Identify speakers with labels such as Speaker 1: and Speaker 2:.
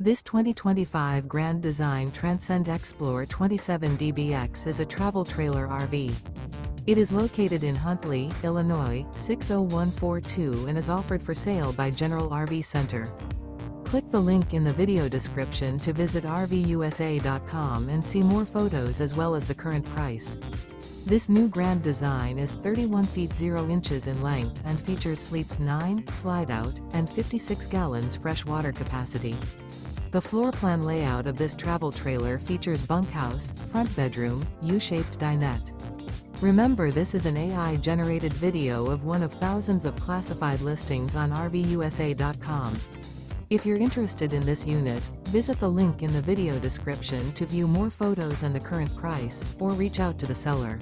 Speaker 1: This 2025 Grand Design Transcend Xplor 27DBX is a travel trailer RV. It is located in Huntley, Illinois, 60142 and is offered for sale by General RV Center. Click the link in the video description to visit RVUSA.com and see more photos as well as the current price. This new Grand Design is 31 feet 0 inches in length and features sleeps 9, Slideout, and 56 gallons fresh water capacity. The floor plan layout of this travel trailer features bunkhouse, front bedroom, U-shaped dinette. Remember, this is an AI-generated video of one of thousands of classified listings on RVUSA.com. If you're interested in this unit, visit the link in the video description to view more photos and the current price, or reach out to the seller.